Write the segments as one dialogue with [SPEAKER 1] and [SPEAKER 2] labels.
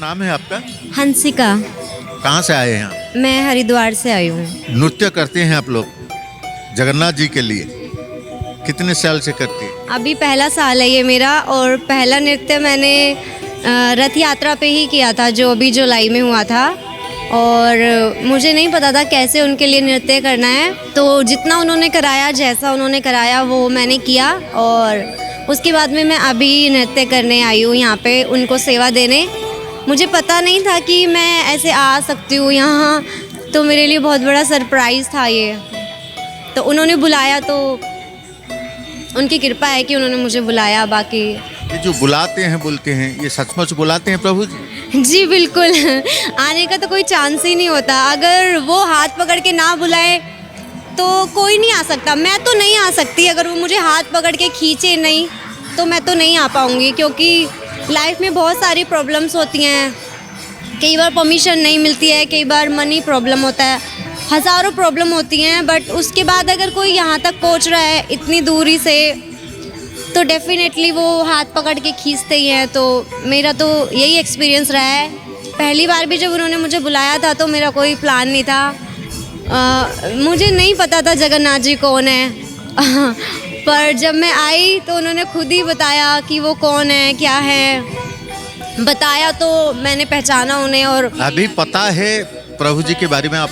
[SPEAKER 1] नाम है आपका?
[SPEAKER 2] हंसिका।
[SPEAKER 1] कहाँ से आए हैं आप?
[SPEAKER 2] मैं हरिद्वार से आई हूँ।
[SPEAKER 1] नृत्य करते हैं आप लोग जगन्नाथ जी के लिए, कितने साल से करती हैं?
[SPEAKER 2] अभी पहला साल है ये मेरा, और पहला नृत्य मैंने रथ यात्रा पे ही किया था, जो अभी जुलाई में हुआ था। और मुझे नहीं पता था कैसे उनके लिए नृत्य करना है, तो जितना उन्होंने कराया, जैसा उन्होंने कराया वो मैंने किया। और उसके बाद में मैं अभी नृत्य करने आई हूँ यहाँ पे, उनको सेवा देने। मुझे पता नहीं था कि मैं ऐसे आ सकती हूँ यहाँ, तो मेरे लिए बहुत बड़ा सरप्राइज़ था ये। तो उन्होंने बुलाया, तो उनकी कृपा है कि उन्होंने मुझे बुलाया। बाकी
[SPEAKER 1] ये जो बुलाते हैं, बोलते हैं, ये सचमुच बुलाते हैं प्रभु जी?
[SPEAKER 2] जी बिल्कुल। आने का तो कोई चांस ही नहीं होता। अगर वो हाथ पकड़ के ना बुलाए तो कोई नहीं आ सकता। मैं तो नहीं आ सकती, अगर वो मुझे हाथ पकड़ के खींचे नहीं तो मैं तो नहीं आ पाऊँगी, क्योंकि लाइफ में बहुत सारी प्रॉब्लम्स होती हैं। कई बार परमिशन नहीं मिलती है, कई बार मनी प्रॉब्लम होता है, हज़ारों प्रॉब्लम होती हैं। बट उसके बाद अगर कोई यहाँ तक पहुँच रहा है इतनी दूरी से, तो डेफिनेटली वो हाथ पकड़ के खींचते ही हैं। तो मेरा तो यही एक्सपीरियंस रहा है। पहली बार भी जब उन्होंने मुझे बुलाया था तो मेरा कोई प्लान नहीं था। मुझे नहीं पता था जगन्नाथ जी कौन है। पर जब मैं आई तो उन्होंने खुद ही बताया कि वो कौन है, क्या है, बताया तो मैंने पहचाना उन्हें। और
[SPEAKER 1] अभी पता है प्रभु जी के बारे में? आप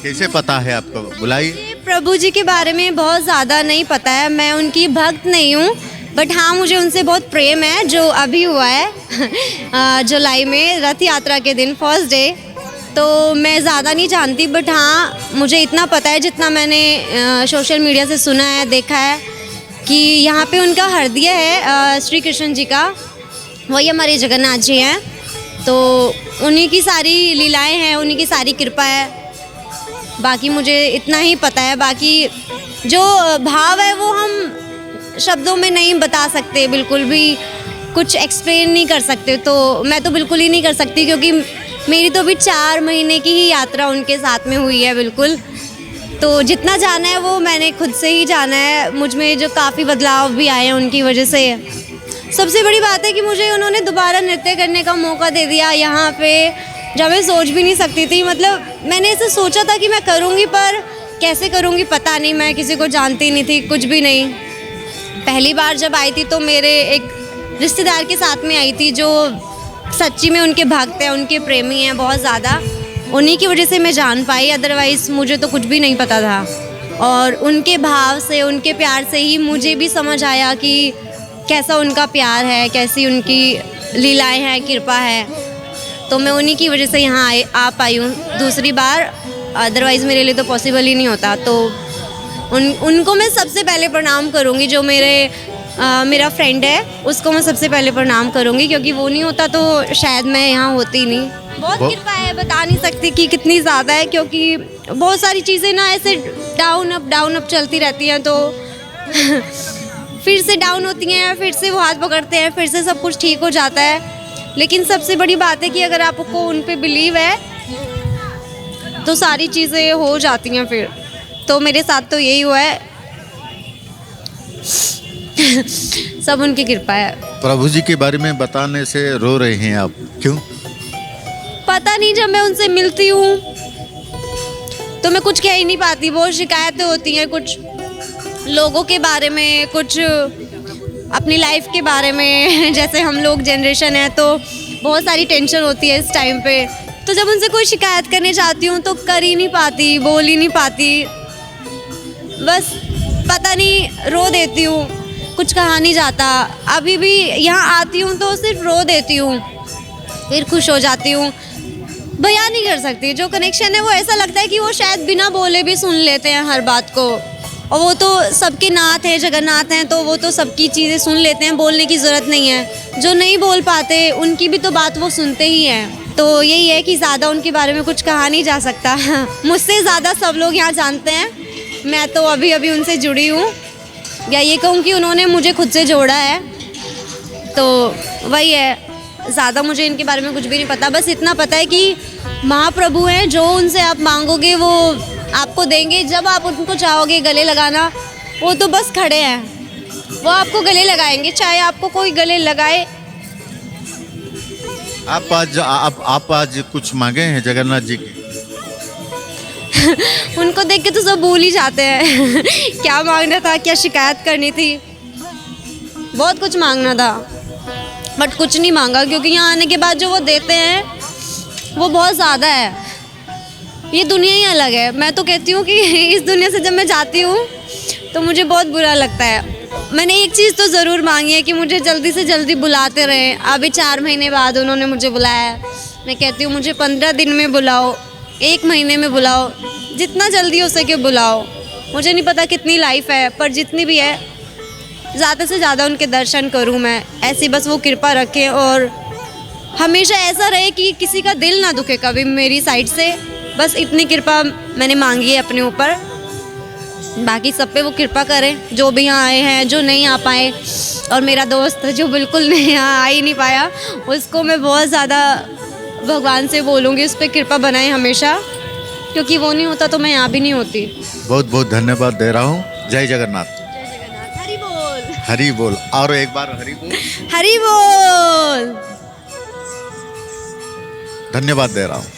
[SPEAKER 1] कैसे पता है आपको? बुलाइए।
[SPEAKER 2] प्रभु जी के बारे में बहुत ज़्यादा नहीं पता है, मैं उनकी भक्त नहीं हूँ। बट हाँ, मुझे उनसे बहुत प्रेम है, जो अभी हुआ है जुलाई में रथ यात्रा के दिन, फर्स्ट डे। तो मैं ज़्यादा नहीं जानती, बट हाँ मुझे इतना पता है जितना मैंने सोशल मीडिया से सुना है, देखा है, कि यहाँ पे उनका हृदय है श्री कृष्ण जी का, वही हमारे जगन्नाथ जी हैं। तो उन्हीं की सारी लीलाएं हैं, उन्हीं की सारी कृपा है। बाकी मुझे इतना ही पता है, बाकी जो भाव है वो हम शब्दों में नहीं बता सकते, बिल्कुल भी कुछ एक्सप्लेन नहीं कर सकते। तो मैं तो बिल्कुल ही नहीं कर सकती, क्योंकि मेरी तो अभी 4 महीने की ही यात्रा उनके साथ में हुई है बिल्कुल। तो जितना जाना है वो मैंने खुद से ही जाना है। मुझ में जो काफ़ी बदलाव भी आए हैं उनकी वजह से। सबसे बड़ी बात है कि मुझे उन्होंने दोबारा नृत्य करने का मौका दे दिया यहाँ पे, जब मैं सोच भी नहीं सकती थी। मतलब मैंने ऐसे सोचा था कि मैं करूँगी, पर कैसे करूँगी पता नहीं, मैं किसी को जानती नहीं थी, कुछ भी नहीं। पहली बार जब आई थी तो मेरे एक रिश्तेदार के साथ में आई थी, जो सच्ची में उनके भक्त हैं, उनके प्रेमी हैं बहुत ज़्यादा। उन्हीं की वजह से मैं जान पाई, अदरवाइज़ मुझे तो कुछ भी नहीं पता था। और उनके भाव से, उनके प्यार से ही मुझे भी समझ आया कि कैसा उनका प्यार है, कैसी उनकी लीलाएँ हैं, कृपा है। तो मैं उन्हीं की वजह से यहाँ आ पाई हूँ दूसरी बार, अदरवाइज़ मेरे लिए तो पॉसिबल ही नहीं होता। तो उनको मैं सबसे पहले प्रणाम करूँगी। जो मेरा फ्रेंड है उसको मैं सबसे पहले प्रणाम करूँगी, क्योंकि वो नहीं होता तो शायद मैं यहाँ होती नहीं। बहुत कृपा है, बता नहीं सकती कि कितनी ज़्यादा है, क्योंकि बहुत सारी चीज़ें ना ऐसे डाउन अप चलती रहती हैं। तो फिर से डाउन होती हैं, फिर से वो हाथ पकड़ते हैं, फिर से सब कुछ ठीक हो जाता है। लेकिन सबसे बड़ी बात है कि अगर आपको उन पे बिलीव है तो सारी चीज़ें हो जाती हैं फिर। तो मेरे साथ तो यही हुआ है। सब उनकी कृपा है।
[SPEAKER 1] प्रभु जी के बारे में बताने से रो रहे हैं आप, क्यों?
[SPEAKER 2] पता नहीं, जब मैं उनसे मिलती हूँ तो मैं कुछ कह ही नहीं पाती। बहुत शिकायतें होती हैं, कुछ लोगों के बारे में, कुछ अपनी लाइफ के बारे में। जैसे हम लोग जनरेशन है तो बहुत सारी टेंशन होती है इस टाइम पे। तो जब उनसे कोई शिकायत करने जाती हूँ तो कर ही नहीं पाती, बोल ही नहीं पाती, बस पता नहीं रो देती हूँ, कुछ कहा नहीं जाता। अभी भी यहाँ आती हूँ तो सिर्फ रो देती हूँ, फिर खुश हो जाती हूँ। बयान नहीं कर सकती, जो कनेक्शन है वो ऐसा लगता है कि वो शायद बिना बोले भी सुन लेते हैं हर बात को। और वो तो सबके नाथ हैं, जगन्नाथ हैं, तो वो तो सबकी चीज़ें सुन लेते हैं, बोलने की ज़रूरत नहीं है। जो नहीं बोल पाते उनकी भी तो बात वो सुनते ही हैं। तो यही है कि ज़्यादा उनके बारे में कुछ कहा नहीं जा सकता। मुझसे ज़्यादा सब लोग यहाँ जानते हैं, मैं तो अभी अभी उनसे जुड़ी हूँ, या ये कहूँ कि उन्होंने मुझे खुद से जोड़ा है। तो वही है, ज़्यादा मुझे इनके बारे में कुछ भी नहीं पता। बस इतना पता है कि महाप्रभु हैं, जो उनसे आप मांगोगे वो आपको देंगे। जब आप उनको चाहोगे गले लगाना, वो तो बस खड़े हैं, वो आपको गले लगाएंगे, चाहे आपको कोई गले लगाए
[SPEAKER 1] आप आज कुछ मांगे हैं जगन्नाथ जी के?
[SPEAKER 2] उनको देख के तो सब भूल ही जाते हैं क्या मांगना था, क्या शिकायत करनी थी। बहुत कुछ मांगना था बट कुछ नहीं मांगा, क्योंकि यहाँ आने के बाद जो वो देते हैं वो बहुत ज़्यादा है। ये दुनिया ही अलग है। मैं तो कहती हूँ कि इस दुनिया से जब मैं जाती हूँ तो मुझे बहुत बुरा लगता है। मैंने एक चीज़ तो ज़रूर मांगी है कि मुझे जल्दी से जल्दी बुलाते रहें। अभी 4 महीने बाद उन्होंने मुझे बुलाया है। मैं कहती हूँ मुझे 15 दिन में बुलाओ, 1 महीने में बुलाओ, जितना जल्दी हो सके बुलाओ। मुझे नहीं पता कितनी लाइफ है, पर जितनी भी है ज़्यादा से ज़्यादा उनके दर्शन करूँ मैं। ऐसी बस वो कृपा रखें और हमेशा ऐसा रहे कि किसी का दिल ना दुखे कभी मेरी साइड से। बस इतनी कृपा मैंने मांगी है अपने ऊपर। बाकी सब पे वो कृपा करें, जो भी यहाँ आए हैं, जो नहीं आ पाए। और मेरा दोस्त जो बिल्कुल नहीं यहाँ आ ही नहीं पाया, उसको मैं बहुत ज़्यादा भगवान से बोलूँगी उस पर कृपा बनाए हमेशा, क्योंकि वो नहीं होता तो मैं यहाँ भी नहीं होती।
[SPEAKER 1] बहुत बहुत धन्यवाद दे रहा हूँ। जय जगन्नाथ।
[SPEAKER 2] हरी बोल।
[SPEAKER 1] हरी बोल। और एक बार हरी बोल।
[SPEAKER 2] हरी बोल।
[SPEAKER 1] धन्यवाद दे रहा हूँ।